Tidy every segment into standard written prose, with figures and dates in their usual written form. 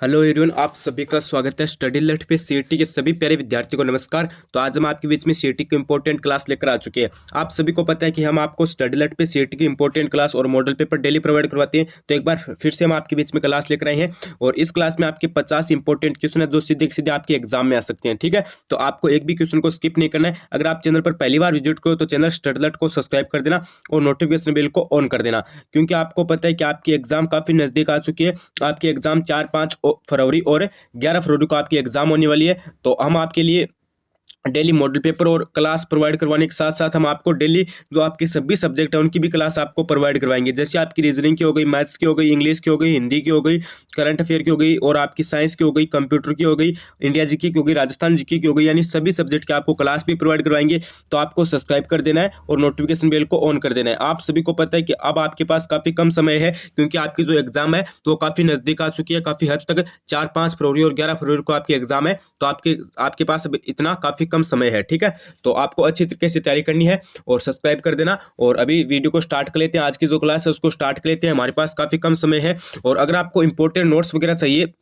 Hello everyone, आप सभी का स्वागत है स्टडी अलर्ट पे। सीईटी के सभी प्यारे विद्यार्थियों को नमस्कार। तो आज हम आपके बीच में सीईटी की इंपॉर्टेंट क्लास लेकर आ चुके हैं। आप सभी को पता है कि हम आपको स्टडी अलर्ट पे सीईटी की इंपॉर्टेंट क्लास और मॉडल पेपर डेली प्रोवाइड करवाते हैं। तो एक बार फिर से हम आपके बीच में क्लास लेकर आए हैं और इस क्लास में आपके 50 इंपॉर्टेंट क्वेश्चन है जो सीधे सीधे आपके एग्जाम में आ सकते हैं। ठीक है, तो आपको एक भी क्वेश्चन को स्किप नहीं करना है। अगर आप चैनल पर पहली बार विजिट करो तो चैनल स्टडी अलर्ट को सब्सक्राइब कर देना और नोटिफिकेशन बेल को ऑन कर देना, क्योंकि आपको पता है कि आपकी एग्जाम काफी नजदीक आ चुकी है। आपकी एग्जाम 4-5 फरवरी और 11 फरवरी को आपकी एग्जाम होने वाली है। तो हम आपके लिए डेली मॉडल पेपर और क्लास प्रोवाइड करवाने के साथ साथ हम आपको डेली जो आपके सभी सब्जेक्ट हैं उनकी भी क्लास आपको प्रोवाइड करवाएंगे। जैसे आपकी रीजनिंग की हो गई, मैथ्स की हो गई, इंग्लिश की हो गई, हिंदी की हो गई, करंट अफेयर की हो गई और आपकी साइंस की हो गई, कंप्यूटर की हो गई, इंडिया जीके की हो गई, राजस्थान जीके की हो गई, यानी सभी सब्जेक्ट की आपको क्लास भी प्रोवाइड करवाएंगे। तो आपको सब्सक्राइब कर देना है और नोटिफिकेशन बेल को ऑन कर देना है। आप सभी को पता है कि अब आपके पास काफी कम समय है, क्योंकि आपकी जो एग्जाम है तो काफी नजदीक आ चुकी है। काफी हद तक 4-5 फरवरी और 11 फरवरी को आपकी एग्जाम है। तो आपके पास अब इतना काफी कम समय है। ठीक है, तो आपको अच्छी तरीके से तैयारी करनी है और सब्सक्राइब कर देना। और अभी वीडियो को स्टार्ट कर लेते हैं। आज की जो क्लास है उसको स्टार्ट कर लेते हैं। हमारे पास काफी कम समय है और अगर आपको इंपॉर्टेंट नोट्स वगैरह चाहिए,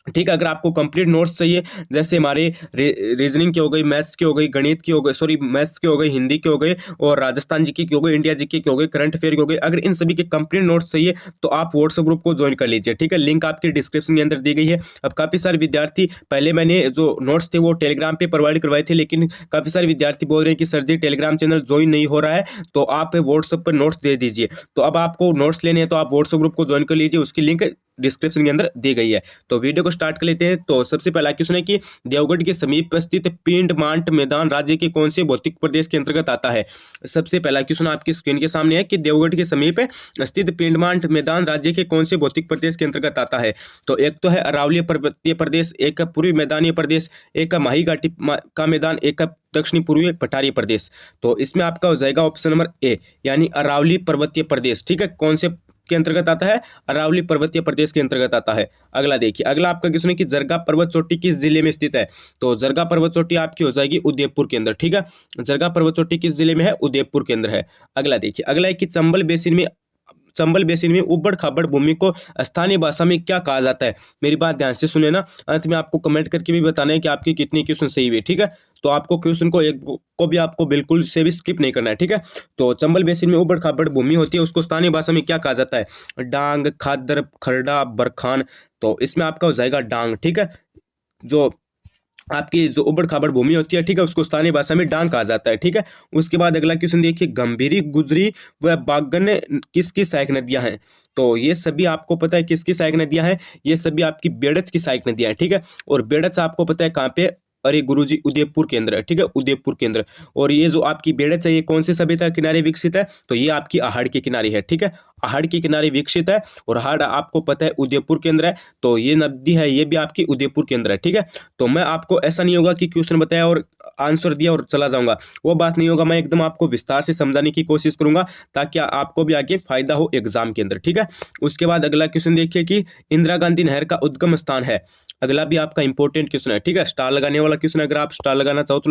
ठीक है, अगर आपको कंप्लीट नोट्स चाहिए, जैसे हमारे रीजनिंग की हो गई, मैथ्स की हो गई, गणित की हो गई, सॉरी मैथ्स की हो गई, हिंदी की हो गई और राजस्थान जीके की हो गई, इंडिया जीके की हो गई, करंट अफेयर की हो गई, अगर इन सभी के कंप्लीट नोट्स चाहिए तो आप व्हाट्सएप ग्रुप को ज्वाइन कर लीजिए। ठीक है, लिंक आपके डिस्क्रिप्शन के अंदर दी गई है। अब काफी सारे विद्यार्थी, पहले मैंने जो नोट्स थे वो टेलीग्राम पे प्रोवाइड करवाए थे, लेकिन काफी सारे विद्यार्थी बोल रहे हैं कि सर जी टेलीग्राम चैनल ज्वाइन नहीं हो रहा है, तो आप व्हाट्सएप पर नोट्स दे दीजिए। तो अब आपको नोट्स लेने हैं तो आप व्हाट्सएप ग्रुप को ज्वाइन कर लीजिए, उसकी लिंक डिस्क्रिप्शन के अंदर दी गई है। तो वीडियो को स्टार्ट कर लेते हैं। तो सबसे पहला क्वेश्चन है कि देवगढ़ के समीप स्थित पिंडमांट मैदान राज्य के कौन से भौतिक प्रदेश के अंतर्गत आता है। सबसे पहला क्वेश्चन आपकी स्क्रीन के सामने है कि देवगढ़ के समीप स्थित पिंडमांट मैदान राज्य के कौन से भौतिक प्रदेश के अंतर्गत आता है। तो एक तो है अरावली पर्वतीय प्रदेश, एक पूर्वी मैदानी प्रदेश, एक माही घाटी का मैदान, एक दक्षिणी पूर्वी पठारी प्रदेश। तो इसमें आपका हो जाएगा ऑप्शन नंबर ए, यानी अरावली पर्वतीय प्रदेश। ठीक है, कौन से के अंतर्गत आता है? अरावली पर्वतीय प्रदेश के अंतर्गत आता है। अगला देखिए, अगला आपका क्वेश्चन है कि जरगा पर्वत चोटी किस जिले में स्थित है। तो जरगा पर्वत चोटी आपकी हो जाएगी उदयपुर के अंदर। ठीक है, जरगा पर्वत चोटी किस जिले में है? उदयपुर के अंदर है। अगला देखिए, अगला है कि चंबल बेसिन में उबड़ खाबड़ भूमि को स्थानीय भाषा में क्या कहा जाता है। मेरी बात ध्यान से सुने ना, अंत में आपको कमेंट करके भी बताना है कि आपकी कितनी क्वेश्चन सही हुई। ठीक है, तो आपको क्वेश्चन को एक को भी आपको बिल्कुल से भी स्किप नहीं करना है। ठीक है, तो चंबल बेसिन में उबड़ खाबड़ भूमि होती है, उसको स्थानीय भाषा में क्या कहा जाता है? डांग, खादर, खरड़ा, बरखान। तो इसमें आपका हो जाएगा डांग। ठीक है, जो आपकी जो उबड़ खाबड़ भूमि होती है, ठीक है, उसको स्थानीय भाषा में डांग कहा जाता है। ठीक है, उसके बाद अगला क्वेश्चन देखिए, गंभीरी, गुजरी व बागन किसकी सहायक नदियां हैं। तो ये सभी आपको पता है किसकी सहायक नदियां हैं? ये सभी आपकी बेड़च की सहायक नदियां हैं। ठीक है, और बेड़च आपको पता है कहाँ पे? अरे गुरुजी, उदयपुर के अंदर है। ठीक है, उदयपुर के अंदर। और ये जो आपकी बेड़च है ये कौन से सभ्यता के किनारे विकसित है? तो ये आपकी आहड़ के किनारे है। ठीक है, आहड़ के किनारे विकसित है और आहड़ आपको पता है उदयपुर के अंदर है। तो ये नदी है, ये भी आपकी उदयपुर के अंदर है। ठीक है, तो मैं आपको ऐसा नहीं होगा कि क्वेश्चन बताया और आंसर दिया और चला जाऊंगा, वो बात नहीं होगा। मैं एकदम आपको विस्तार से समझाने की कोशिश करूंगा ताकि आपको भी आगे फायदा हो एग्जाम के अंदर। ठीक है, उसके बाद अगला क्वेश्चन देखिए कि इंदिरा गांधी नहर का उद्गम स्थान है। अगला भी आपका इंपॉर्टेंट क्वेश्चन है। ठीक है, स्टार लगाने वाला क्वेश्चन, अगर आप स्टार लगाना चाहो तो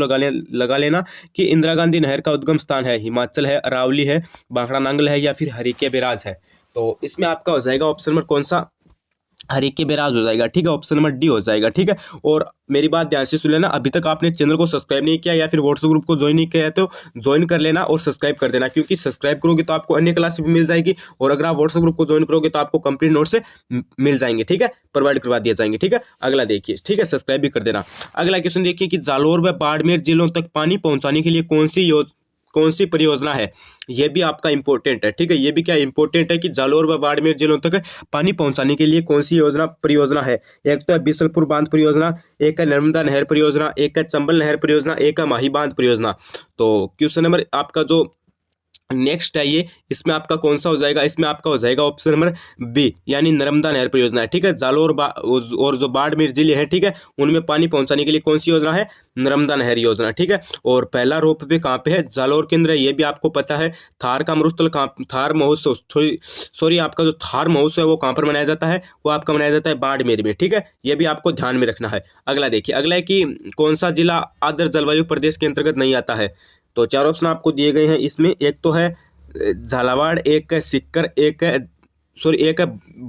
लगा लेना कि इंदिरा गांधी नहर का उद्गम स्थान है हिमाचल है, अरावली है, भाखड़ा नांगल है या फिर हरिके बैराज है। तो इसमें आपका हो जाएगा ऑप्शन नंबर कौन सा? हरिके बैराज हो जाएगा। ठीक है, ऑप्शन नंबर डी हो जाएगा। ठीक है, और मेरी बात ध्यान से सुन लेना, अभी तक आपने चैनल को सब्सक्राइब नहीं किया या फिर व्हाट्सएप ग्रुप को ज्वाइन नहीं किया है तो ज्वाइन कर लेना और सब्सक्राइब कर देना, क्योंकि सब्सक्राइब करोगे तो आपको अन्य क्लास भी मिल जाएगी और अगर आप व्हाट्सएप ग्रुप को ज्वाइन करोगे तो आपको कंप्लीट नोट से मिल जाएंगे। ठीक है, प्रोवाइड करवा दिए जाएंगे। ठीक है, अगला देखिए, ठीक है, सब्सक्राइब भी कर देना। अगला क्वेश्चन देखिए कि जालोर व बाड़मेर जिलों तक पानी पहुंचाने के लिए कौन सी परियोजना है। यह भी आपका इंपॉर्टेंट है। ठीक है, ये भी क्या इंपॉर्टेंट है कि जालोर व बाड़मेर जिलों तक पानी पहुंचाने के लिए कौन सी परियोजना है। एक तो है बिसलपुर बांध परियोजना, एक है नर्मदा नहर परियोजना, एक है चंबल नहर परियोजना, एक है माही बांध परियोजना। तो क्वेश्चन नंबर आपका जो नेक्स्ट है ये, इसमें आपका कौन सा हो जाएगा? इसमें आपका हो जाएगा ऑप्शन नंबर बी, यानी नर्मदा नहर परियोजना है। ठीक है, जालोर और जो बाड़मेर जिले हैं, ठीक है, उनमें पानी पहुंचाने के लिए कौन सी योजना है? नर्मदा नहर योजना। ठीक है, और पहला रोपवे कहाँ पे है? जालोर के अंदर है, ये भी आपको पता है। थार का मरुस्थल थार महोत्सव, सॉरी आपका जो थार महोत्सव है वो कहाँ पर मनाया जाता है? वो आपका मनाया जाता है बाड़मेर में। ठीक है, ये भी आपको ध्यान में रखना है। अगला देखिए, अगला है कि कौन सा जिला आर्द्र जलवायु प्रदेश के अंतर्गत नहीं आता है। तो चार ऑप्शन आपको दिए गए हैं इसमें, एक तो है झालावाड़, एक है सीकर, एक है सॉरी एक है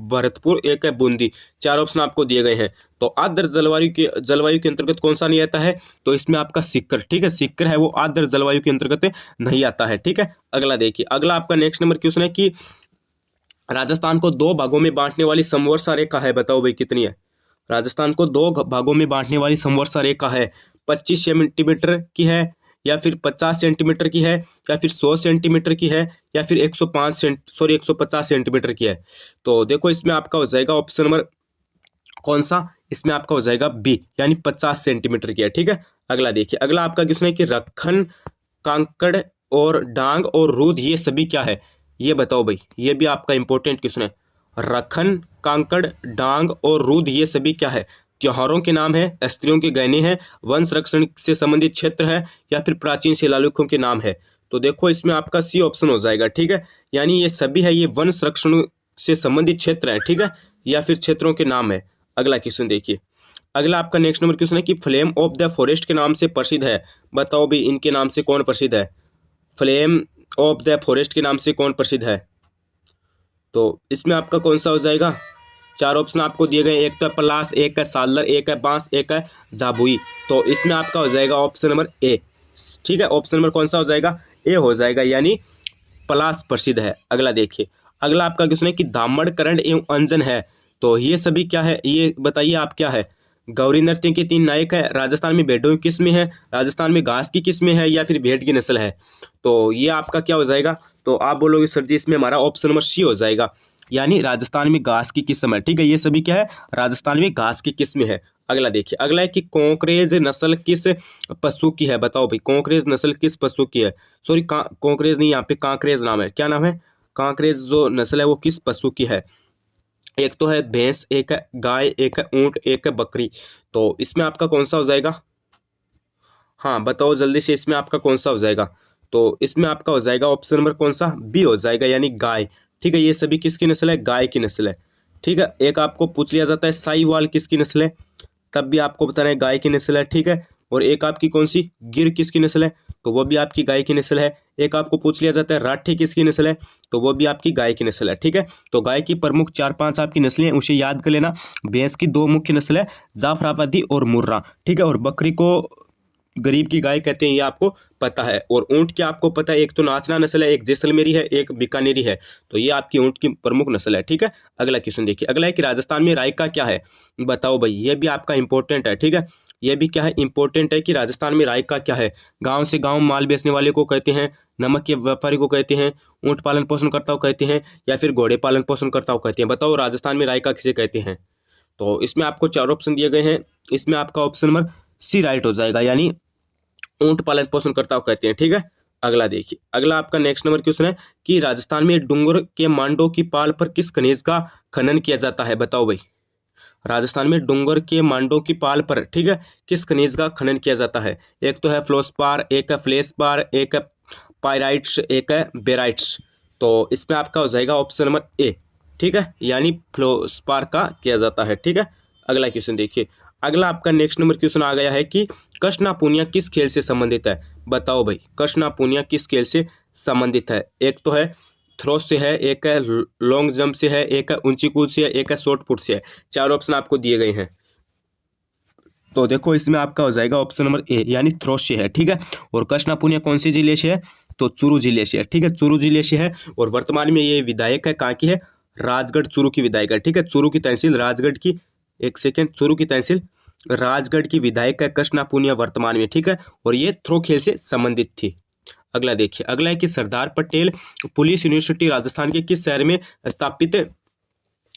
भरतपुर, एक है बूंदी, 4 ऑप्शन आपको दिए गए हैं। तो आर्द्र जलवायु के अंतर्गत कौन सा नहीं आता है, तो इसमें आपका सीकर, ठीक है, सीकर है वो आर्द्र जलवायु के अंतर्गत नहीं आता है, ठीक है। अगला देखिए, अगला आपका नेक्स्ट नंबर क्वेश्चन है कि राजस्थान को 2 भागों में बांटने वाली समवर्षा रेखा है, बताओ भाई कितनी है। राजस्थान को 2 भागों में बांटने वाली समवर्षा रेखा है, 25 सेंटीमीटर की है, या फिर 50 सेंटीमीटर की है, या फिर 100 सेंटीमीटर की है, या फिर 150 सेंटीमीटर की है। तो देखो इसमें आपका हो जाएगा ऑप्शन नंबर कौन सा, इसमें आपका हो जाएगा बी, यानी 50 सेंटीमीटर की है, ठीक है। अगला देखिए, अगला आपका क्वेश्चन है कि रखन, कांकड़ और डांग और रूद ये सभी क्या है, ये बताओ भाई, ये भी आपका इंपॉर्टेंट क्वेश्चन है। रखन, कांकड़, डांग और रूद ये सभी क्या है, त्योहारों के नाम है, स्त्रियों के गहने हैं, वन संरक्षण से संबंधित क्षेत्र है, या फिर प्राचीन शिलालेखों के नाम है। तो देखो इसमें आपका सी ऑप्शन हो जाएगा, ठीक है, यानी ये सभी है, ये वन संरक्षण से संबंधित क्षेत्र है, ठीक है, या फिर क्षेत्रों के नाम है। अगला क्वेश्चन देखिए, अगला आपका नेक्स्ट नंबर क्वेश्चन है कि फ्लेम ऑफ द फॉरेस्ट के नाम से प्रसिद्ध है, बताओ भी इनके नाम से कौन प्रसिद्ध है, फ्लेम ऑफ द फॉरेस्ट के नाम से कौन प्रसिद्ध है। तो इसमें आपका कौन सा हो जाएगा, 4 ऑप्शन आपको दिए गए, एक तो है पलास, एक है सालर, एक है बांस, एक है झाबुई। तो इसमें आपका हो जाएगा ऑप्शन नंबर ए, ठीक है, ऑप्शन नंबर कौन सा हो जाएगा, ए हो जाएगा, यानी पलास प्रसिद्ध है। अगला देखिए, अगला आपका क्वेश्चन है कि धामड़, करण एवं अंजन है, तो ये सभी क्या है, ये बताइए आप क्या है। गौरी नृत्य के 3 नायक है, राजस्थान में भेड़ों की किस्में है, राजस्थान में घास की किस्में है, या फिर भेड़ की नस्ल है। तो ये आपका क्या हो जाएगा, तो आप बोलोगे सर जी इसमें हमारा ऑप्शन नंबर सी हो जाएगा, यानी राजस्थान में घास की किस्म है, ठीक है, ये सभी क्या है, राजस्थान में घास की किस्में है। अगला देखिए, अगला है कि कोकरेज नस्ल किस पशु की है, बताओ भाई कोकरेज नस्ल किस पशु की है, सॉरी कोकरेज नहीं, यहाँ पे कांकरेज नाम है, क्या नाम है, कांकरेज जो नस्ल है वो किस पशु की है। एक तो है भैंस, एक है गाय, एक है ऊंट, एक है बकरी। तो इसमें आपका कौन सा हो जाएगा, हाँ बताओ जल्दी से, इसमें आपका कौन सा हो जाएगा। तो इसमें आपका हो जाएगा ऑप्शन नंबर कौन सा, बी हो जाएगा, यानी गाय, ठीक है, ये सभी किसकी नस्ल है, गाय की नस्ल है, ठीक है। एक आपको पूछ लिया जाता है साहीवाल किसकी नस्ल है, तब भी आपको बताना है गाय की नस्ल है, ठीक है। और एक आपकी कौन सी, गिर किसकी नस्ल है, तो वो भी आपकी गाय की नस्ल है। एक आपको पूछ लिया जाता है राठी किसकी नस्ल है, तो वो भी आपकी गाय की नस्ल है, ठीक है। तो गाय की प्रमुख 4-5 आपकी नस्लें हैं, उसे याद कर लेना। भैंस की 2 मुख्य नस्ल है, जाफराबादी और मुर्रा, ठीक है। और बकरी को गरीब की गाय कहते हैं, ये आपको पता है। और ऊंट की आपको पता है, एक तो नाचना नस्ल है, एक जैसलमेरी है, एक बीकानेरी है। तो ये आपकी ऊंट की प्रमुख नस्ल है, ठीक है। अगला क्वेश्चन देखिए, अगला है कि राजस्थान में रायका क्या है, बताओ भाई, ये भी आपका इंपॉर्टेंट है, ठीक है, ये भी क्या है, इंपॉर्टेंट है कि राजस्थान में रायका क्या है। गांव से गांव माल बेचने वाले को कहते हैं, नमक के व्यापारी को कहते हैं, ऊंट पालन पोषण करता को कहते हैं, या फिर घोड़े पालन पोषण करता को कहते हैं। बताओ राजस्थान में रायका किसे कहते हैं। तो इसमें आपको 4 ऑप्शन दिए गए हैं, इसमें आपका ऑप्शन नंबर सी राइट हो जाएगा, यानी ऊंट पालन पोषण करता कहते हैं, ठीक है। अगला देखिए, अगला आपका नेक्स्ट नंबर क्वेश्चन है कि राजस्थान में डूंगर के मांडो की पाल पर किस खनिज का खनन किया जाता है, बताओ भाई। राजस्थान में डूंगर के मांडो की पाल पर, ठीक है, किस खनिज का खनन किया जाता है। एक तो है फ्लोस्पार, एक है फ्लेसपार, एक है पायराइट्स, एक है बेराइट्स। तो इसमें आपका हो जाएगा ऑप्शन नंबर ए, ठीक है, यानी फ्लोस्पार का किया जाता है, ठीक है। अगला क्वेश्चन देखिए, अगला आपका नेक्स्ट नंबर क्वेश्चन आ गया है कि कृष्णा पुनिया किस खेल से संबंधित है, बताओ भाई कृष्णा पुनिया किस खेल से संबंधित है। एक तो है थ्रो से है, एक है लॉन्ग जंप से है, एक है ऊंची कूद से है, एक है शॉर्ट पुट से है। 4 ऑप्शन आपको दिए गए हैं। तो देखो इसमें आपका हो जाएगा ऑप्शन नंबर ए, यानी थ्रो से है, ठीक है। और कृष्णा पुनिया कौन सी जिले से है, तो चूरू जिले से है, ठीक है, चूरू जिले से है। और वर्तमान में ये विधायक है, कहाँ की है, राजगढ़ चूरू की विधायक है, ठीक है, चूरू की तहसील राजगढ़ की, एक सेकेंड, चूरू की तहसील राजगढ़ की विधायक है कृष्णा पुनिया वर्तमान में, ठीक है। और ये थ्रो खेल से संबंधित थी। अगला देखिए, अगला है कि सरदार पटेल पुलिस यूनिवर्सिटी राजस्थान के किस शहर में स्थापित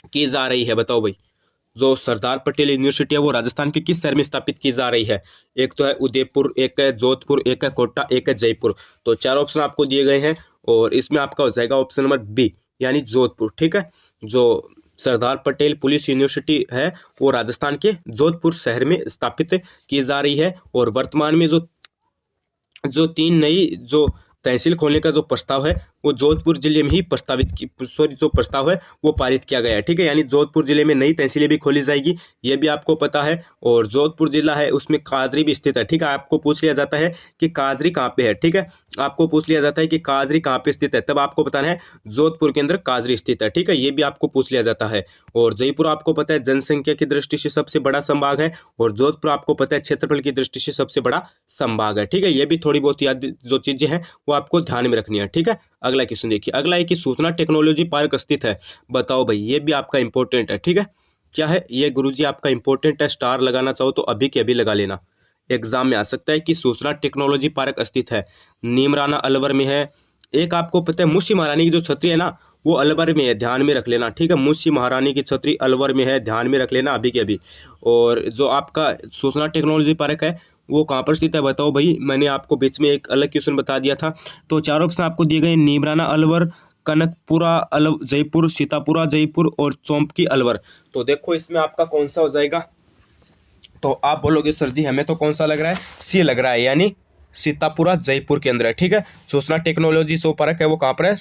की जा रही है, बताओ भाई। जो सरदार पटेल यूनिवर्सिटी है वो राजस्थान के किस शहर में स्थापित की जा रही है। एक तो है उदयपुर, एक है जोधपुर, एक है कोटा, एक है जयपुर। तो 4 ऑप्शन आपको दिए गए हैं, और इसमें आपका हो जाएगा ऑप्शन नंबर बी, यानी जोधपुर, ठीक है। जो सरदार पटेल पुलिस यूनिवर्सिटी है वो राजस्थान के जोधपुर शहर में स्थापित की जा रही है। और वर्तमान में जो 3 नई जो तहसील खोलने का जो प्रस्ताव है वो जोधपुर जिले में ही जो प्रस्ताव है वो पारित किया गया है। ठीक है, यानी जोधपुर जिले में नई तहसीलें भी खोली जाएगी, ये भी आपको पता है। और जोधपुर जिला है उसमें काजरी भी स्थित है। ठीक है, आपको पूछ लिया जाता है कि काजरी कहाँ पे है। ठीक है, आपको पूछ लिया जाता है कि काजरी कहाँ पे स्थित है, तब आपको बताना है जोधपुर के अंदर काजरी स्थित है। ठीक है, ये भी आपको पूछ लिया जाता है। और जयपुर आपको पता है जनसंख्या की दृष्टि से सबसे बड़ा संभाग है, और जोधपुर आपको पता है क्षेत्रफल की दृष्टि से सबसे बड़ा संभाग है। ठीक है, ये भी थोड़ी बहुत याद जो चीजें हैं वो आपको ध्यान में रखनी है। ठीक है, अगला क्वेश्चन देखिए। अगला है कि सूचना टेक्नोलॉजी पार्क स्थित है, बताओ भाई, ये भी आपका इंपॉर्टेंट है। ठीक है, क्या है ये गुरुजी आपका इंपॉर्टेंट है, स्टार लगाना चाहो तो अभी के अभी लगा लेना, एग्जाम में आ सकता है कि सूचना टेक्नोलॉजी पार्क स्थित है नीमराना अलवर में है। एक आपको पता है मुंशी महारानी की जो छतरी है ना वो अलवर में है, ध्यान में रख लेना। ठीक है, मुंशी महारानी की छतरी अलवर में है, ध्यान में रख लेना अभी के अभी। और जो आपका सूचना टेक्नोलॉजी पार्क है वो कहाँ पर स्थित है, बताओ भाई। मैंने आपको बीच में एक अलग क्वेश्चन बता दिया था। तो चार ऑप्शन आपको दिए गए, नीमराना अलवर, कनकपुरा जयपुर, सीतापुरा जयपुर और चौंपकी अलवर। तो देखो इसमें आपका कौन सा हो जाएगा, तो आप बोलोगे सर जी हमें तो कौन सा लग रहा है, सी लग रहा है, यानी सीतापुरा जयपुर के अंदर है। ठीक है, सूचना टेक्नोलॉजी जो पार्क है वो कहाँ पर है,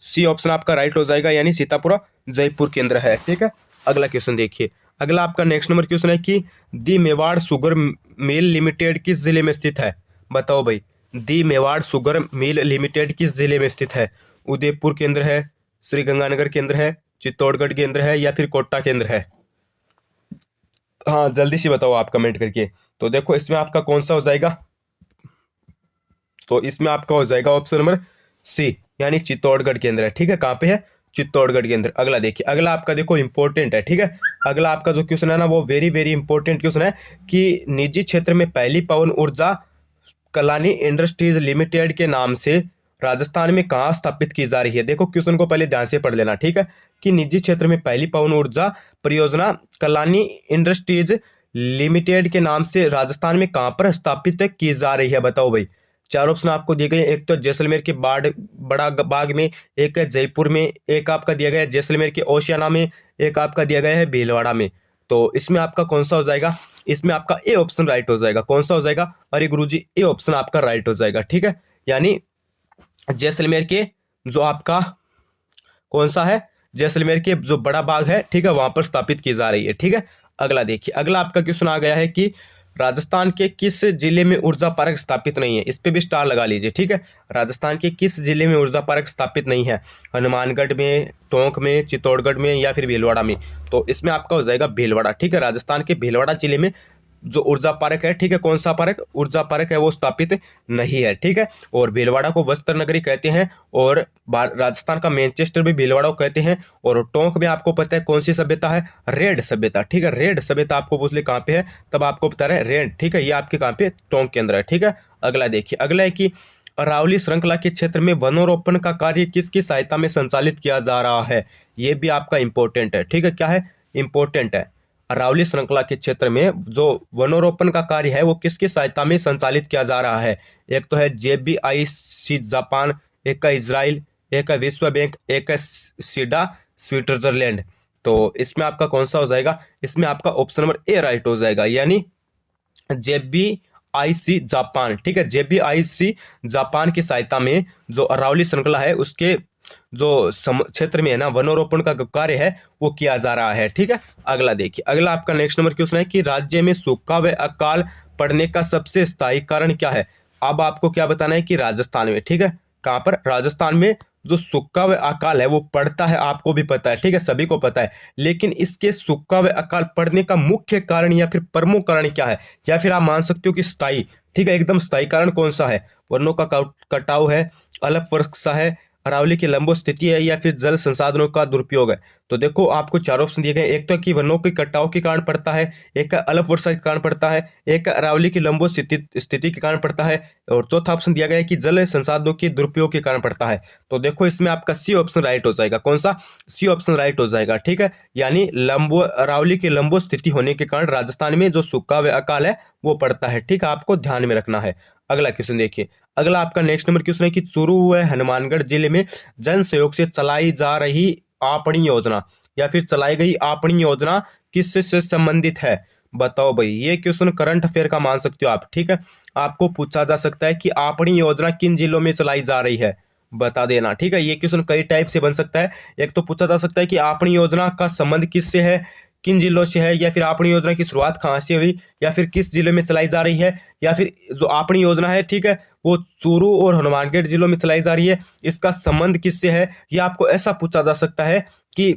सी ऑप्शन आपका राइट हो जाएगा, यानी सीतापुरा जयपुर के अंदर है। ठीक है, अगला क्वेश्चन देखिए। अगला आपका नेक्स्ट नंबर क्वेश्चन है कि दी मेवाड़ शुगर मिल लिमिटेड किस जिले में स्थित है, बताओ भाई। दी मेवाड़ शुगर मिल लिमिटेड किस जिले में स्थित है, उदयपुर के अंदर है, श्री गंगानगर के अंदर है, चित्तौड़गढ़ के अंदर है, या फिर कोटा के अंदर है। हाँ जल्दी से बताओ आप कमेंट करके। तो देखो इसमें आपका कौन सा हो जाएगा, तो इसमें आपका हो जाएगा ऑप्शन नंबर सी, यानी चित्तौड़गढ़ के अंदर है। ठीक है, कहाँ पे है, चित्तौड़गढ़ के अंदर। अगला देखिए, अगला आपका देखो इंपॉर्टेंट है। ठीक है, अगला आपका जो क्वेश्चन है ना वो वेरी वेरी इंपॉर्टेंट क्वेश्चन है कि निजी क्षेत्र में पहली पवन ऊर्जा कलानी इंडस्ट्रीज लिमिटेड के नाम से राजस्थान में कहाँ स्थापित की जा रही है। देखो क्वेश्चन को पहले ध्यान से पढ़ लेना। ठीक है, कि निजी क्षेत्र में पहली पवन ऊर्जा परियोजना कलानी इंडस्ट्रीज लिमिटेड के नाम से राजस्थान में कहाँ पर स्थापित की जा रही है, बताओ भाई। चार ऑप्शन आपको दिए गए, एक तो जैसलमेर के बड़ा बाग में, एक है जयपुर में, एक आपका दिया गया है जैसलमेर के ओशियाना में, एक आपका दिया गया है भीलवाड़ा में। तो इसमें आपका कौन सा हो जाएगा, इसमें आपका ए ऑप्शन राइट हो जाएगा। कौन सा हो जाएगा, अरे गुरुजी ए ऑप्शन आपका राइट हो जाएगा। ठीक है, यानी जैसलमेर के जो आपका कौन सा है, जैसलमेर के जो बड़ा बाग है, ठीक है, वहां पर स्थापित की जा रही है। ठीक है, अगला देखिए। अगला आपका क्वेश्चन आ गया है कि राजस्थान के किस जिले में ऊर्जा पार्क स्थापित नहीं है, इस पे भी स्टार लगा लीजिए। ठीक है, राजस्थान के किस जिले में ऊर्जा पार्क स्थापित नहीं है, हनुमानगढ़ में, टोंक में, चित्तौड़गढ़ में, या फिर भीलवाड़ा में। तो इसमें आपका हो जाएगा भीलवाड़ा। ठीक है, राजस्थान के भीलवाड़ा जिले में जो ऊर्जा पार्क है, ठीक है, कौन सा पार्क, ऊर्जा पार्क है, वो स्थापित नहीं है। ठीक है, और भीलवाड़ा को वस्त्र नगरी कहते हैं, और राजस्थान का मैनचेस्टर भी भीलवाड़ा को कहते हैं। और टोंक में आपको पता है कौन सी सभ्यता है, रेड सभ्यता। ठीक है, रेड सभ्यता आपको पूछ ले कहाँ पे है, तब आपको बता रहे रेड। ठीक है, ये आपके कहाँ पे, टोंक के अंदर है। ठीक है, अगला देखिए। अगला है कि अरावली श्रृंखला के क्षेत्र में वनोरोपण का कार्य किसकी सहायता में संचालित किया जा रहा है, ये भी आपका इंपॉर्टेंट है। ठीक है, क्या है, इंपॉर्टेंट है। अरावली श्रृंखला के क्षेत्र में जो वनोरोपण का कार्य है वो किसकी सहायता में संचालित किया जा रहा है, एक तो है JBIC जापान, एक है इजराइल, एक है विश्व बैंक, एक है सीडा स्विट्जरलैंड। तो इसमें आपका कौन सा हो जाएगा, इसमें आपका ऑप्शन नंबर ए राइट हो जाएगा, यानी JBIC जापान। ठीक है, JBIC जापान की सहायता में जो अरावली श्रृंखला है उसके जो क्षेत्र में है ना वनोरोपण का कार्य है वो किया जा रहा है। ठीक है, अगला देखिए। अगला आपका नेक्स्ट नंबर क्वेश्चन है कि राज्य में सूखा व अकाल पड़ने का सबसे स्थायी कारण क्या है। अब आपको क्या बताना है कि राजस्थान में, ठीक है, कहां पर, राजस्थान में जो सूखा व अकाल है वो पड़ता है, आपको भी पता है, ठीक है, सभी को पता है। लेकिन इसके सूखा व अकाल पड़ने का मुख्य कारण या फिर प्रमुख कारण क्या है, या फिर आप मान सकते हो कि स्थायी, ठीक है, एकदम स्थायी कारण कौन सा है, वनों का कटाव है, अलग वर्षा है, अरावली की लंबो स्थिति है, या फिर जल संसाधनों का दुरुपयोग है। तो देखो आपको चार ऑप्शन दिए गए, एक तो कि वनों के कटाव के कारण पड़ता है, एक का अलग वर्षा के कारण पड़ता है, एक का अरावली की लंबो स्थिति के कारण पड़ता है, और चौथा ऑप्शन दिया गया है कि जल संसाधनों के दुरुपयोग के कारण पड़ता है। तो देखो इसमें आपका सी ऑप्शन राइट हो जाएगा। कौन सा, सी ऑप्शन राइट हो जाएगा। ठीक है, यानी अरावली की लंबो स्थिति होने के कारण राजस्थान में जो सूखा व अकाल है वो पड़ता है। ठीक है, आपको ध्यान में रखना है। अगला क्वेश्चन देखिए। अगला आपका नेक्स्ट नंबर क्वेश्चन है कि चूरू व हनुमानगढ़ जिले में जन सहयोग से चलाई जा रही आपणी योजना या फिर चलाई गई आपणी योजना किससे संबंधित है, बताओ भाई। ये क्वेश्चन करंट अफेयर का मान सकते हो आप। ठीक है, आपको पूछा जा सकता है कि आपणी योजना किन जिलों में चलाई जा रही है, बता देना। ठीक है, ये क्वेश्चन कई टाइप से बन सकता है। एक तो पूछा जा सकता है कि आपनी योजना का संबंध किससे है, किन जिलों से है, या फिर आपनी योजना की शुरुआत कहाँ से हुई, या फिर किस जिले में चलाई जा रही है, या फिर जो आपनी योजना है, ठीक है, वो चूरू और हनुमानगढ़ जिलों में चलाई जा रही है, इसका संबंध किससे है। ये आपको ऐसा पूछा जा सकता है कि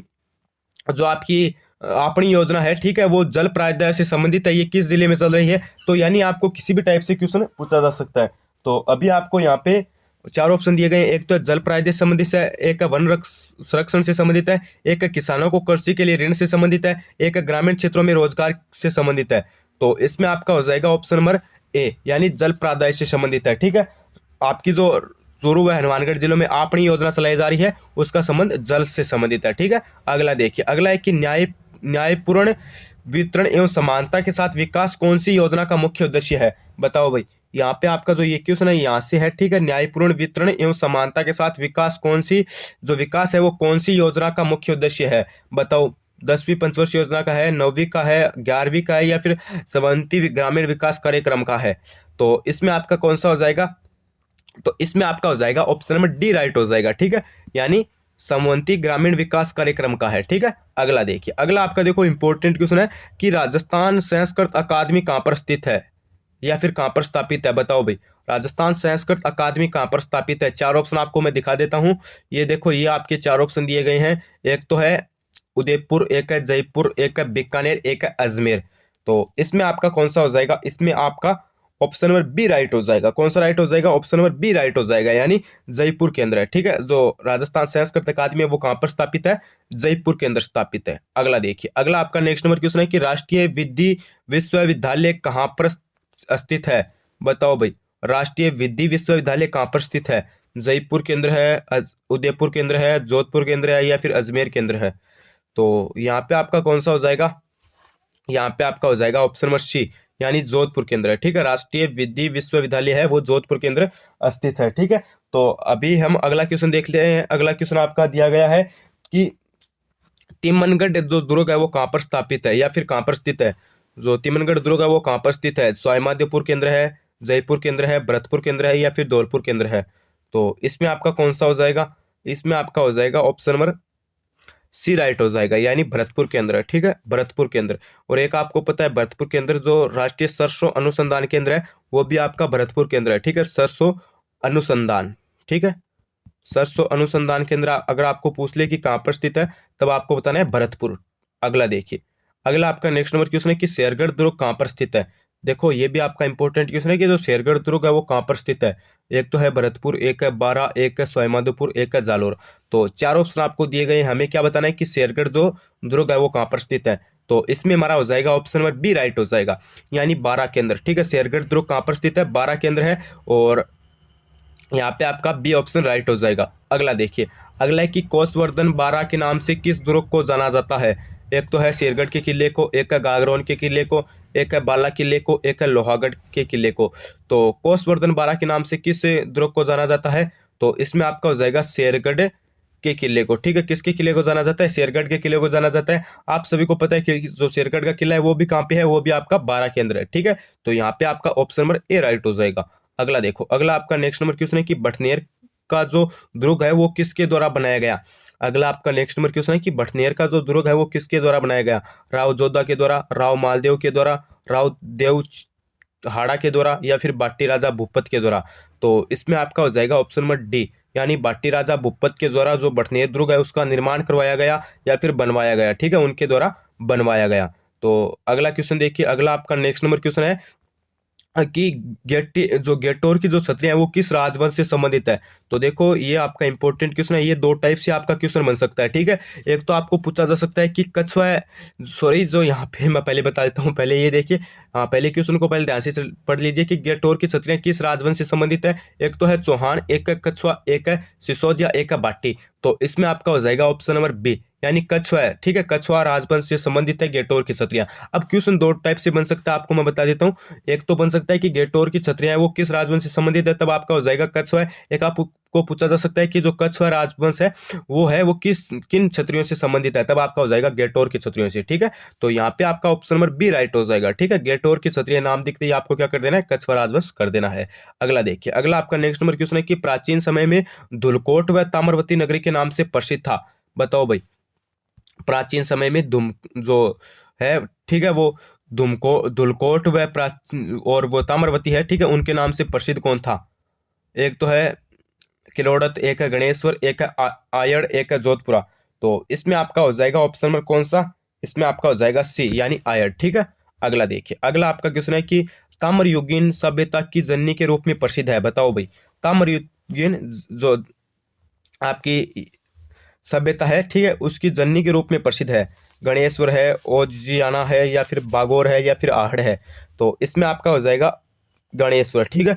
जो आपकी अपनी योजना है, ठीक है, वो जल प्राधिकरण से संबंधित है, ये किस जिले में चल रही है। तो यानी आपको किसी भी टाइप से क्वेश्चन पूछा जा सकता है। तो अभी आपको यहाँ पे चार ऑप्शन दिए गए हैं। एक तो जल प्राधिकरण से संबंधित है, एक वन संरक्षण से संबंधित है, एक किसानों को कृषि के लिए ऋण से संबंधित है, एक ग्रामीण क्षेत्रों में रोजगार से संबंधित है। तो इसमें आपका हो जाएगा ऑप्शन नंबर ए, यानी जल प्राधिकरण से संबंधित है। ठीक है, आपकी जो चूरू व हनुमानगढ़ जिलों में आपनी योजना चलाई जा रही है, उसका संबंध जल से संबंधित है। ठीक है, अगला देखिए, अगला है कि न्यायपूर्ण वितरण एवं समानता के साथ विकास कौन सी योजना का मुख्य उद्देश्य है। बताओ भाई, यहाँ पे आपका जो ये क्वेश्चन है यहाँ से है। ठीक है, न्यायपूर्ण वितरण एवं समानता के साथ विकास कौन सी, जो विकास है वो कौन सी योजना का मुख्य उद्देश्य है। बताओ, 10वीं पंचवर्षीय योजना का है, 9वीं का है, 11वीं का है, या फिर 7वीं ग्रामीण विकास कार्यक्रम का है। तो इसमें आपका कौन सा हो जाएगा। तो इसमें आपका हो जाएगा ऑप्शन नंबर डी राइट हो जाएगा। ठीक है, यानी समवंती ग्रामीण विकास कार्यक्रम का है। ठीक है, अगला देखिए, अगला आपका देखो इंपॉर्टेंट क्वेश्चन है कि राजस्थान संस्कृत अकादमी कहाँ पर स्थित है या फिर कहाँ पर स्थापित है। बताओ भाई, राजस्थान संस्कृत अकादमी कहाँ पर स्थापित है। चार ऑप्शन आपको मैं दिखा देता हूँ। ये देखो, ये आपके चार ऑप्शन दिए गए हैं। एक तो है उदयपुर, एक है जयपुर, एक है बीकानेर, एक है अजमेर। तो इसमें आपका कौन सा हो जाएगा। इसमें आपका ऑप्शन नंबर बी राइट हो जाएगा। कौन सा राइट हो जाएगा, ऑप्शन नंबर बी राइट हो जाएगा, यानी जयपुर के अंदर है। ठीक है, जो राजस्थान संस्कृत अकादमी है वो कहाँ पर स्थापित है, जयपुर के अंदर स्थापित है। अगला देखिए, अगला आपका नेक्स्ट नंबर क्वेश्चन है कि राष्ट्रीय विधि विश्वविद्यालय कहाँ पर स्थित है। बताओ भाई, राष्ट्रीय विधि विश्वविद्यालय कहाँ पर स्थित है। जयपुर के अंदर है, उदयपुर के अंदर है, जोधपुर के अंदर है, या फिर अजमेर के अंदर है। तो यहाँ पे आपका कौन सा हो जाएगा, यहाँ पे आपका हो जाएगा ऑप्शन नंबर सी, यानी जोधपुर के अंदर है। ठीक है, राष्ट्रीय विधि विश्वविद्यालय है वो जोधपुर के अंदर स्थित है। ठीक है, तो अभी हम अगला क्वेश्चन देख लेते हैं। अगला क्वेश्चन आपका दिया गया है कि तिमनगढ़ जो दुर्ग है वो कहाँ पर स्थापित है या फिर कहाँ पर स्थित है। जो तिमनगढ़ दुर्ग है वो कहाँ पर स्थित है, सवाईमाधोपुर के अंदर है, जयपुर के अंदर है, भरतपुर के अंदर है, या फिर धौलपुर के अंदर है। तो इसमें आपका कौन सा हो जाएगा, इसमें आपका हो जाएगा ऑप्शन नंबर सी राइट हो जाएगा, यानी भरतपुर के अंदर है। ठीक है, भरतपुर के अंदर। और एक आपको पता है भरतपुर के अंदर जो राष्ट्रीय सरसों अनुसंधान केंद्र है वो भी आपका भरतपुर के अंदर है। ठीक है, सरसों अनुसंधान, ठीक है, सरसों अनुसंधान केंद्र अगर आपको पूछ ले कि कहाँ पर स्थित है, तब आपको बताना है भरतपुर। अगला देखिए, अगला आपका नेक्स्ट नंबर क्वेश्चन है कि शेरगढ़ दुर्ग कहाँ पर स्थित है। देखो, ये भी आपका इंपॉर्टेंट क्वेश्चन है कि जो शेरगढ़ दुर्ग है वो कहाँ पर स्थित है। एक तो है भरतपुर, एक है बारा, एक है सवाईमाधोपुर, एक है जालोर। तो चार ऑप्शन आपको दिए गए हैं, हमें क्या बताना है कि शेरगढ़ जो दुर्ग है वो कहाँ पर स्थित है। तो इसमें हमारा हो जाएगा ऑप्शन नंबर बी राइट हो जाएगा, यानी बारा के अंदर। ठीक है, शेरगढ़ दुर्ग कहाँ पर स्थित है, बारा के अंदर है, और यहाँ पे आपका बी ऑप्शन राइट हो जाएगा। अगला देखिए, अगला है कि कोसवर्धन बारा के नाम से किस दुर्ग को जाना जाता है। एक तो है शेरगढ़ के किले को, एक है गागरोन के किले को, एक है बाला किले को, एक है लोहागढ़ के किले को। तो कोसवर्धन बारा के नाम से किस दुर्ग को जाना जाता है। तो इसमें आपका हो जाएगा शेरगढ़ के किले को। ठीक है, किसके किले को जाना जाता है, शेरगढ़ के किले को जाना जाता है। आप सभी को पता है कि जो शेरगढ़ का किला है वो भी कहाँ पे है, वो भी आपका बारा के अंदर है। ठीक है, तो यहाँ पे आपका ऑप्शन नंबर ए राइट हो जाएगा। अगला देखो, अगला आपका नेक्स्ट नंबर क्वेश्चन है कि बटनेर का जो दुर्ग है वो किसके द्वारा बनाया गया। अगला आपका नेक्स्ट नंबर क्वेश्चन है कि बटनेर का जो दुर्ग है वो किसके द्वारा बनाया गया। राव जोधा के द्वारा, राव मालदेव के द्वारा, राव देव हाड़ा के द्वारा, या फिर बाटी राजा भूपत के द्वारा। तो इसमें आपका हो जाएगा ऑप्शन नंबर डी, यानी बाटी राजा भूपत के द्वारा जो बटनेर दुर्ग है उसका निर्माण करवाया गया या फिर बनवाया गया। ठीक है, उनके द्वारा बनवाया गया। तो अगला क्वेश्चन देखिए, अगला आपका नेक्स्ट नंबर क्वेश्चन है कि गेटोर की जो छतरियां है वो किस राजवंश से संबंधित है। तो देखो, ये आपका इंपॉर्टेंट क्वेश्चन है। ये दो टाइप से आपका क्वेश्चन बन सकता है। ठीक है, एक तो आपको पूछा जा सकता है कि कछवा, सॉरी, जो यहाँ पे मैं पहले बता देता हूँ, पहले ये देखिए, हाँ, पहले क्वेश्चन को पहले ध्यान से पढ़ लीजिए कि गेटोर की छतरियां किस राजवंश से संबंधित है। एक तो है चौहान, एक है कछवा, एक है सिसोदिया, एक है बाटी। तो इसमें आपका हो जाएगा ऑप्शन नंबर बी, यानी कछुआ है, ठीक है, कछुआ राजवंश से संबंधित है गेटोर की छत्रियां। अब क्वेश्चन दो टाइप से बन सकता है, आपको मैं बता देता हूं। एक तो बन सकता है कि गेटोर की छत्रियां वो किस राजवंश से संबंधित है, तब आपका हो जाएगा कछुआ है। एक आपको पूछा जा सकता है कि जो कछुआ राजवंश है वो किस किन क्षत्रियों से संबंधित है, तब आपका हो जाएगा गेटोर की क्षत्रियों से, ठीक है। तो यहाँ पे आपका ऑप्शन नंबर बी राइट हो जाएगा, ठीक है। गेटोर की क्षत्रिय नाम दिखते ही आपको क्या कर देना है, कछुआ राजवंश कर देना है। अगला देखिए, अगला आपका नेक्स्ट नंबर क्वेश्चन है कि प्राचीन समय में धुलकोट व ताम्रवती नगरी के नाम से प्रसिद्ध था। बताओ भाई, प्राचीन समय में धुम जो है, ठीक है, वो धुलकोट व और वो ताम्रवती है, ठीक है, उनके नाम से प्रसिद्ध कौन था। एक तो है किलोड़त, एक है गणेश्वर, एक है आयड़, एक है जोधपुरा। तो इसमें आपका हो जाएगा ऑप्शन नंबर कौन सा, इसमें आपका हो जाएगा सी यानी आयड़, ठीक है। अगला देखिए, अगला आपका क्वेश्चन है कि ताम्रयुगीन सभ्यता की जननी के रूप में प्रसिद्ध है। बताओ भाई, ताम्रयुगीन जो आपकी सभ्यता है, ठीक है, उसकी जननी के रूप में प्रसिद्ध है। गणेश्वर है, ओजियाना है, या फिर बागोर है, या फिर आहड़ है। तो इसमें आपका हो जाएगा गणेश्वर, ठीक है।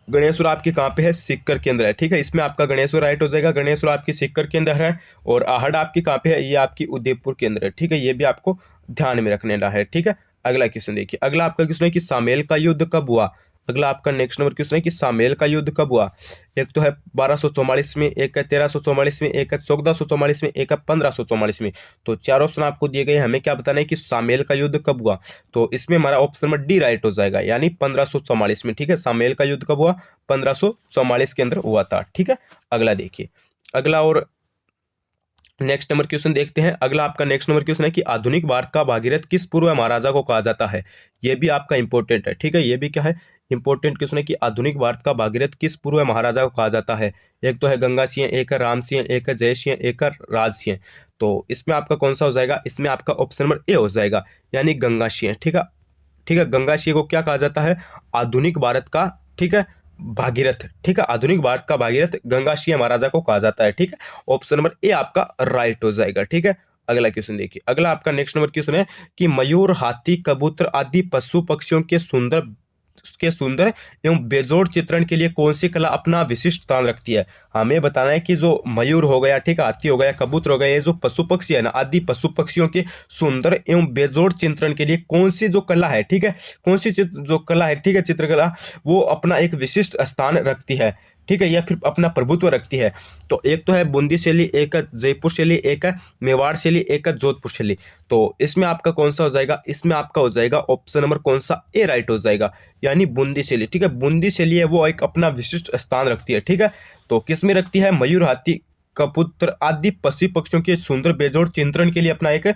गणेश्वर आपकी कहाँ पे है, सीकर के अंदर है, ठीक है। इसमें आपका गणेश्वर राइट हो जाएगा। गणेश्वर आपकी सीकर के अंदर है और आहड़ आपकी कहाँ पे है, ये आपकी उदयपुर के अंदर है, ठीक है। ये भी आपको ध्यान में रखने है, ठीक है। अगला क्वेश्चन देखिए, अगला आपका क्वेश्चन है कि सामेल का युद्ध कब हुआ। अगला आपका नेक्स्ट नंबर क्वेश्चन है कि सामेल का युद्ध कब हुआ। एक तो है 1244 में, एक है 1344 में, एक है 1444 में, एक है 1544 में। तो चार ऑप्शन आपको दिए गए, हमें क्या बताना है कि सामेल का युद्ध कब हुआ। तो इसमें हमारा ऑप्शन नंबर डी राइट हो जाएगा, यानी 1544 में, ठीक है। सामेल का युद्ध कब हुआ, 1544 के अंदर हुआ था, ठीक है। अगला देखिए, अगला और नेक्स्ट नंबर क्वेश्चन देखते हैं। अगला आपका नेक्स्ट नंबर क्वेश्चन है कि आधुनिक भारत का भागीरथ किस पूर्व महाराजा को कहा जाता है। यह भी आपका इंपॉर्टेंट है, ठीक है। यह भी क्या है, इंपॉर्टेंट क्वेश्चन है कि आधुनिक भारत का भागीरथ किस पूर्व महाराजा को कहा जाता है। एक तो है गंगा सिंह, एक है राम सिंह, एक है जय सिंह, एक है राज सिंह। तो इसमें आपका कौन सा हो जाएगा, इसमें आपका ऑप्शन नंबर ए हो जाएगा, यानी गंगा सिंह, ठीक है। ठीक है, गंगा सिंह को क्या कहा जाता है, आधुनिक भारत का, ठीक है, भागीरथ, ठीक है। आधुनिक भारत का भागीरथ गंगा सिंह महाराजा को कहा जाता है, ठीक है। ऑप्शन नंबर ए आपका राइट हो जाएगा, ठीक है। अगला क्वेश्चन देखिए, अगला आपका नेक्स्ट नंबर क्वेश्चन है कि मयूर, हाथी, कबूतर आदि पशु पक्षियों के सुंदर एवं बेजोड़ चित्रण के लिए कौन सी कला अपना विशिष्ट स्थान रखती है। हमें बताना है कि जो मयूर हो गया, ठीक है, हाथी हो गया, कबूतर हो गया, ये जो पशु पक्षी है ना, आदि पशु पक्षियों के सुंदर एवं बेजोड़ चित्रण के लिए कौन सी जो कला है, ठीक है, कौन सी जो कला है, ठीक है, चित्रकला, वो अपना एक विशिष्ट स्थान रखती है, ठीक है, या फिर अपना प्रभुत्व रखती है। तो एक तो है बूंदी शैली, एक है जयपुर शैली, एक है मेवाड़ शैली, एक है जोधपुर शैली। तो इसमें आपका कौन सा हो जाएगा, इसमें आपका हो जाएगा ऑप्शन नंबर कौन सा, ए राइट हो जाएगा, यानी बूंदी शैली, ठीक है। बूंदी शैली है वो एक अपना विशिष्ट स्थान रखती है, ठीक है। तो किस में रखती है, मयूर, हाथी, कबूतर आदि पशु पक्षियों के सुंदर बेजोड़ चित्रण के लिए अपना एक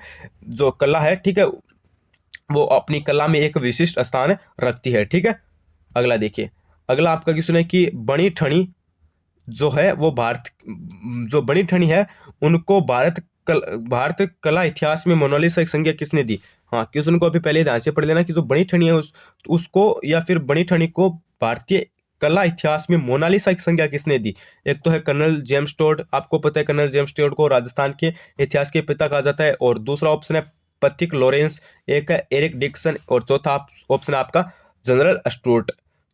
जो कला है, ठीक है, वो अपनी कला में एक विशिष्ट स्थान रखती है, ठीक है। अगला देखिए, अगला आपका क्वेश्चन है कि बनी ठनी जो है वो जो बनी ठनी है उनको भारत कला इतिहास में मोनालिसा की संज्ञा किसने दी। हाँ, क्वेश्चन को अभी पहले ध्यान से पढ़ लेना कि जो बनी ठनी है उसको या फिर बनी ठनी को भारतीय कला इतिहास में मोनालिसा की संज्ञा किसने दी। एक तो है कर्नल जेम्स टोड, आपको पता है कर्नल जेम्स टोड को राजस्थान के इतिहास के पिता कहा जाता है। और दूसरा ऑप्शन है पथिक लॉरेंस, एक है एरिक डिक्सन, और चौथा ऑप्शन है आपका जनरल स्टुअर्ट।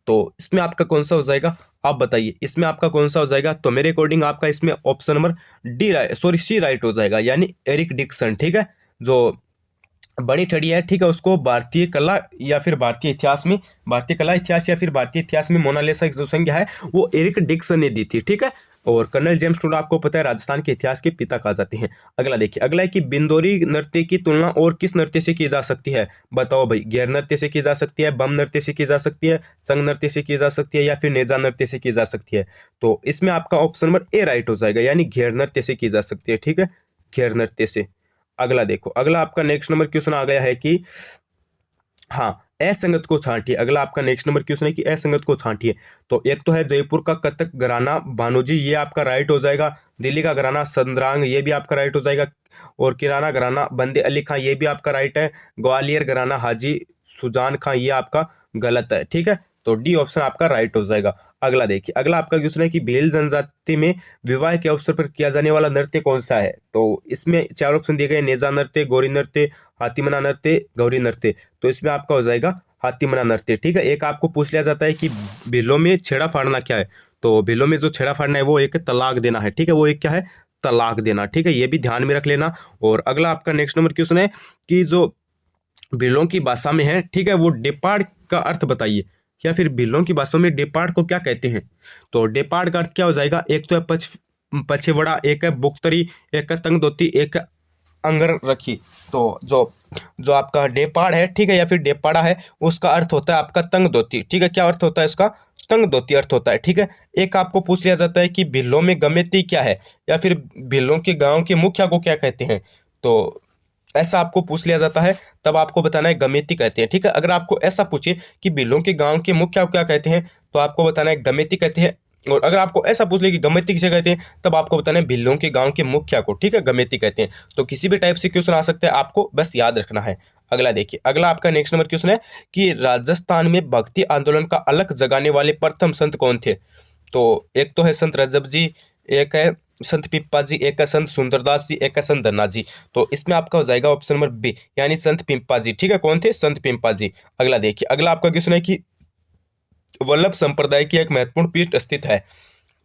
तो इसमें आपका कौन सा हो जाएगा, आप बताइए, इसमें आपका कौन सा हो जाएगा। तो मेरे अकॉर्डिंग आपका इसमें ऑप्शन नंबर सी राइट हो जाएगा, यानी एरिक डिक्सन, ठीक है। जो बड़ी ठड़ी है, ठीक है, उसको भारतीय कला या फिर भारतीय कला इतिहास या फिर भारतीय इतिहास में मोनालिसा की जो संज्ञा है वो एरिक डिक्सन ने दी थी, ठीक है। और कर्नल जेम्स टोड आपको पता है राजस्थान के इतिहास के पिता कहा जाते हैं। अगला देखिए, अगला है कि बिंदोरी नृत्य की तुलना और किस नृत्य से की जा सकती है। बताओ भाई, गैर नृत्य से की जा सकती है, बम नृत्य से की जा सकती है, संग नृत्य से की जा सकती है, या फिर नेजा नृत्य से की जा सकती है। तो इसमें आपका ऑप्शन नंबर ए राइट हो जाएगा, यानी गैर नृत्य से की जा सकती है, ठीक है, गैर नृत्य से। अगला देखो, अगला आपका नेक्स्ट नंबर क्वेश्चन आ गया है कि हाँ, असंगत को छांटिए। अगला आपका नेक्स्ट नंबर क्वेश्चन है कि असंगत को छांटिए। तो एक तो है जयपुर का कथक घराना भानुजी, ये आपका राइट हो जाएगा। दिल्ली का घराना संद्रांग, ये भी आपका राइट हो जाएगा। और किराना घराना बंदे अली खां, ये भी आपका राइट है। ग्वालियर घराना हाजी सुजान खां, ये आपका गलत है, ठीक है। तो डी ऑप्शन आपका राइट हो जाएगा। अगला देखिए, अगला आपका क्वेश्चन है कि भील जनजाति में विवाह के अवसर पर किया जाने वाला नृत्य कौन सा है। तो इसमें चार ऑप्शन दिए गए, नेजा नृत्य, गौरी नृत्य, हाथीमना नृत्य, गौरी नृत्य। तो इसमें आपका हो जाएगा हाथीमना नृत्य, ठीक है। एक आपको पूछ लिया जाता है कि भीलों में छेड़ा फाड़ना क्या है। तो भीलों में जो छेड़ा फाड़ना है वो एक तलाक देना है, ठीक है, वो एक क्या है, तलाक देना। ठीक है, ये भी ध्यान में रख लेना। और अगला आपका नेक्स्ट नंबर क्वेश्चन है कि जो भीलों की भाषा में है, ठीक है, वो डेपार्ड का अर्थ बताइए, या फिर भीलों की भाषा में डेपार्ड को क्या कहते हैं। तो डेपार्ड का अर्थ क्या हो जाएगा, एक तो है पछेवड़ा, एक है बुक्तरी, एक है तंगदोती, एक है अंगर रखी। तो जो जो आपका डेपाड़ है, ठीक है, या फिर डेपाड़ा है, उसका अर्थ होता है आपका तंगदोती। ठीक है, क्या अर्थ होता है इसका, तंगदोती अर्थ होता है। ठीक है, एक आपको पूछ लिया जाता है कि भीलों में गमेती क्या है, या फिर भीलों के गांव के मुखिया को क्या कहते हैं। तो ऐसा आपको पूछ लिया जाता है, तब आपको बताना है गमेती कहते हैं। ठीक है, अगर आपको ऐसा पूछे कि भीलों के गांव के मुखिया को क्या कहते हैं, तो आपको बताना है गमेती कहते हैं। और अगर आपको ऐसा पूछ ले कि गमेती किसे कहते हैं, तब आपको बताना है भीलों के गांव के मुखिया को, ठीक है, गमेती कहते हैं। तो किसी भी टाइप से क्वेश्चन आ सकता है, आपको बस याद रखना है। अगला देखिए, अगला आपका नेक्स्ट नंबर क्वेश्चन है कि राजस्थान में भक्ति आंदोलन का अलग जगाने वाले प्रथम संत कौन थे। तो एक तो है संत रजब जी, एक है संत पिप्पा जी, एक है संत सुंदरदास जी, एक है संत धन्ना जी। तो इसमें आपका हो जाएगा ऑप्शन नंबर बी, यानी संत पिप्पा जी। ठीक है, कौन थे, संत पिप्पा जी। अगला देखिए, अगला आपका क्वेश्चन है कि वल्लभ संप्रदाय की एक महत्वपूर्ण पीठ स्थित है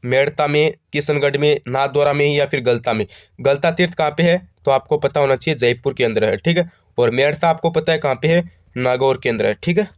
मेड़ता में, किशनगढ़ में, नाथद्वारा में, या फिर गलता में। गलता तीर्थ कहाँ पे है, तो आपको पता होना चाहिए जयपुर के अंदर है। ठीक है, और मेड़ता आपको पता है कहाँ पे है, नागौर के अंदर है। ठीक है,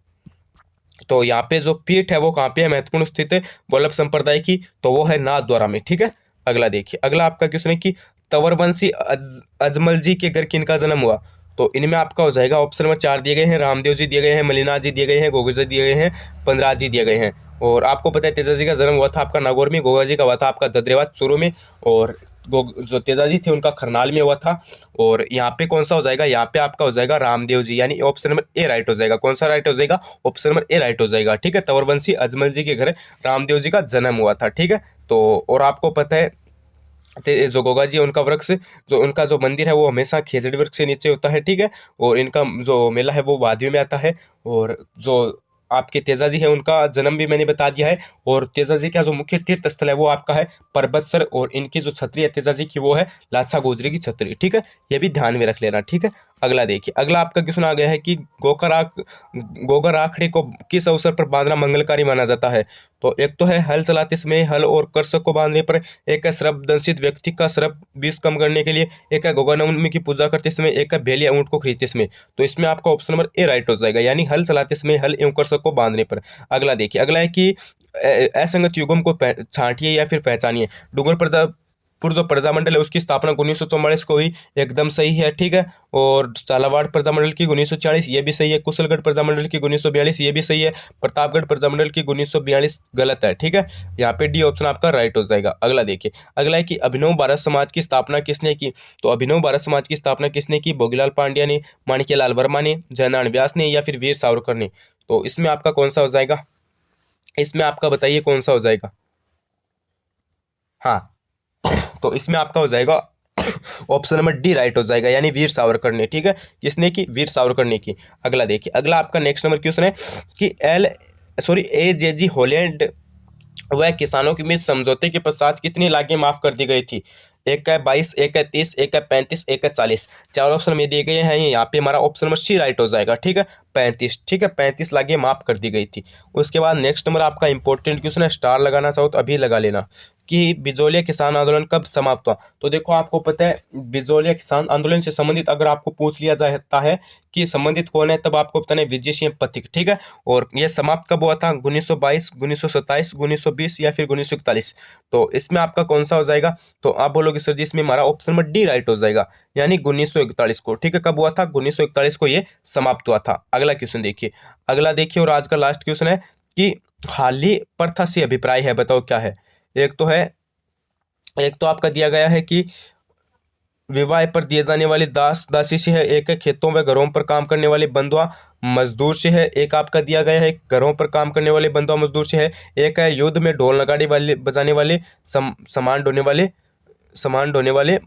तो यहाँ पे जो पीठ है वो कहाँ पे है, महत्वपूर्ण स्थित है वल्लभ संप्रदाय की, तो वो है नाथद्वारा में। ठीक है, अगला देखिए, अगला आपका क्वेश्चन है कि तंवरवंशी अजमल जी के घर किनका जन्म हुआ। तो इनमें आपका हो जाएगा ऑप्शन नंबर 4 दिए गए हैं, रामदेव जी दिए गए हैं, मलिनाथ जी दिए गए हैं, गोगा जी दिए गए हैं, पंदराज जी दिए गए हैं। और आपको पता है तेजा जी का जन्म हुआ था आपका नागौर में, गोगा जी का हुआ था आपका ददरेवास चूरू में, और जो तेजा जी थे उनका खरनाल में हुआ था। और यहाँ पे कौन सा हो जाएगा, यहाँ पे आपका हो जाएगा रामदेव जी, यानी ऑप्शन नंबर ए राइट हो जाएगा। कौन सा राइट हो जाएगा, ऑप्शन नंबर ए राइट हो जाएगा। ठीक है, तंवरवंशी अजमल जी के घर रामदेव जी का जन्म हुआ था। ठीक है, तो और आपको पता है जो गोगा जी है उनका वृक्ष, जो उनका जो मंदिर है वो हमेशा खेजड़ी वृक्ष से नीचे होता है। ठीक है, और इनका जो मेला है वो वादियों में आता है। और जो आपके तेजा जी है उनका जन्म भी मैंने बता दिया है। और तेजा जी का जो मुख्य तीर्थ स्थल है वो आपका है परबतसर, और इनकी जो छतरी है तेजा जी की वो है लाछा गोजरी की छतरी। ठीक है, ये भी ध्यान में रख लेना। ठीक है, अगला देखिए, अगला आपका क्वेश्चन आ गया है कि गोगर आखड़े को किस अवसर पर बांधना मंगलकारी माना जाता है। तो एक तो है हल चलाते समय हल और कर्षक को बांधने पर, एक है श्रप दंशित व्यक्ति का श्रप विष कम करने के लिए, एक है गोगा नवमी की पूजा करते समय, एक है बैल या ऊंट को खरीदते समय। तो इसमें आपका ऑप्शन नंबर ए राइट हो जाएगा, यानी हल चलाते समय हल एवं कर्षक को बांधने पर। अगला देखिए, अगला है कि असंगत युग्म को छांटिए या फिर पहचानिए। डूंगरपुर जो प्रजामंडल है उसकी स्थापना 1944 को हुई, एकदम सही है। ठीक है, और झालावाड़ प्रजामंडल की 1940, ये भी सही है। कुशलगढ़ प्रजामंडल की 1942, ये भी सही है। प्रतापगढ़ प्रजामंडल की 1942 गलत है। ठीक है, यहाँ पे डी ऑप्शन आपका राइट हो जाएगा। अगला देखिए, अगला है कि अभिनव भारत समाज की स्थापना किसने की। तो अभिनव भारत समाज की स्थापना किसने की, भोगीलाल पांड्या ने, माणिक्यलाल वर्मा ने, जयनारायण व्यास ने, या फिर वीर सावरकर ने। तो इसमें आपका कौन सा हो जाएगा, इसमें आपका बताइए कौन सा हो जाएगा। हाँ, तो इसमें आपका हो जाएगा ऑप्शन नंबर डी राइट हो जाएगा, यानी वीर सावरकर ने। ठीक है, किसने की, वीर सावरकर ने की। अगला देखिए, अगला आपका नेक्स्ट नंबर क्वेश्चन है कि AJG हॉलैंड वह किसानों के बीच समझौते के पश्चात कितनी लागतें माफ कर दी गई थी। एक है 22, एक है 30, एक है 35, एक है 40। चार ऑप्शन में दिए गए हैं, यहाँ पे हमारा ऑप्शन नंबर सी राइट हो जाएगा। ठीक है, 35। ठीक है, 35 लागतें माफ कर दी गई थी। उसके बाद नेक्स्ट नंबर आपका इंपॉर्टेंट क्वेश्चन है, स्टार लगाना चाहो तो अभी लगा लेना, कि बिजोलिया किसान आंदोलन कब समाप्त हुआ। तो देखो आपको पता है बिजोलिया किसान आंदोलन से संबंधित अगर आपको पूछ लिया जाता है कि संबंधित कौन है, तब आपको बताना है विजय सिंह पथिक। ठीक है, और यह समाप्त कब हुआ था, 1922, 1927, 1920 या फिर 1941। तो इसमें आपका कौन सा हो जाएगा, तो आप बोलोगे सर जी इसमें हमारा ऑप्शन नंबर डी राइट हो जाएगा, यानी 1941 को। ठीक है, कब हुआ था, 1941 को ये समाप्त हुआ था। अगला क्वेश्चन देखिए, अगला देखिए, और आज का लास्ट क्वेश्चन है कि हाली प्रथा से अभिप्राय है, बताओ क्या है। एक तो आपका दिया गया है कि विवाह पर दिए जाने वाली दास दासी से है, एक है खेतों व घरों पर काम करने वाले बंधुआ मजदूर से है, एक आपका दिया गया है घरों पर काम करने वाले बंधुआ मजदूर से है, एक है युद्ध में ढोल नगाड़े वाले बजाने वाले सामान ढोने वाले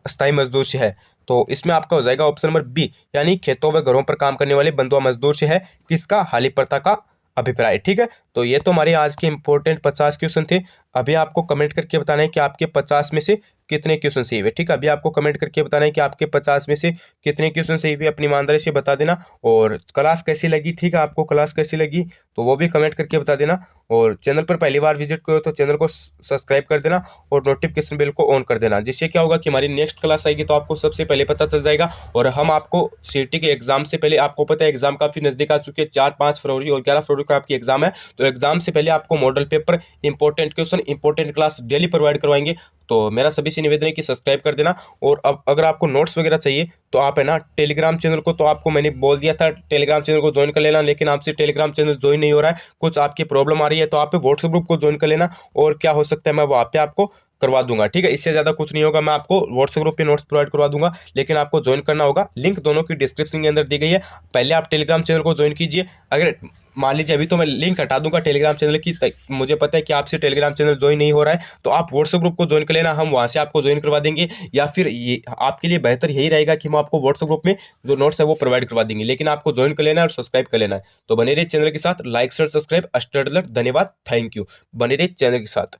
स्थायी मजदूर से है। तो इसमें आपका हो जाएगा ऑप्शन नंबर बी, यानी खेतों व घरों पर काम करने वाले बंधुआ मजदूर से है किसका, हाली प्रथा का अभिप्राय। ठीक है, तो ये तो हमारे आज के इंपॉर्टेंट 50 क्वेश्चन थे। अभी आपको कमेंट करके बताना है कि आपके 50 में से कितने क्वेश्चन सही हुए। ठीक है, अभी आपको कमेंट करके बताना है कि आपके 50 में से कितने क्वेश्चन सही हुए, अपनी ईमानदारी से बता देना। और क्लास कैसी लगी, ठीक है, आपको क्लास कैसी लगी तो वो भी कमेंट करके बता देना। और चैनल पर पहली बार विजिट करो तो चैनल को सब्सक्राइब कर देना और नोटिफिकेशन बेल को ऑन कर देना, जिससे क्या होगा कि हमारी नेक्स्ट क्लास आएगी तो आपको सबसे पहले पता चल जाएगा। और हम आपको सीईटी के एग्जाम से पहले, आपको पता है एग्जाम काफी नजदीक आ चुके हैं, 4-5 फरवरी और 11 फरवरी को आपकी एग्जाम है, तो एग्जाम से पहले आपको model paper, important question, important class daily provide करवाएंगे। तो मेरा सभी से निवेदन है कि सब्सक्राइब कर देना। और अब अगर आपको नोट्स वगैरह चाहिए तो आप है ना टेलीग्राम चैनल को, तो आपको मैंने बोल दिया था टेलीग्राम चैनल को ज्वाइन कर लेना, लेकिन आपसे टेलीग्राम चैनल ज्वाइन नहीं हो रहा है, कुछ आपकी प्रॉब्लम आ रही है, तो आप व्हाट्सएप ग्रुप को ज्वाइन कर लेना। और क्या हो सकता है मैं वहाँ पे आपको करवा दूंगा। ठीक है, इससे ज़्यादा कुछ नहीं होगा, मैं आपको व्हाट्सएप ग्रुप पे नोट्स प्रोवाइड करवा दूंगा, लेकिन आपको ज्वाइन करना होगा। लिंक दोनों की डिस्क्रिप्शन के अंदर दी गई है। पहले आप टेलीग्राम चैनल को ज्वाइन कीजिए। अगर मान लीजिए अभी तो मैं लिंक हटा दूंगा टेलीग्राम चैनल की, मुझे पता है कि आपसे टेलीग्राम चैनल ज्वाइन नहीं हो रहा है, तो आप व्हाट्सएप ग्रुप को ज्वाइन कर लेना, हम वहाँ से आपको ज्वाइन करवा देंगे। या फिर ये आपके लिए बेहतर यही रहेगा कि हम आपको व्हाट्सएप ग्रुप में जो नोट्स है वो प्रोवाइड करवा देंगे, लेकिन आपको ज्वाइन कर लेना है और सब्सक्राइब कर लेना है। तो बने रहिए चैनल के साथ, like share subscribe study alert. धन्यवाद, थैंक यू, बने रहिए चैनल के साथ।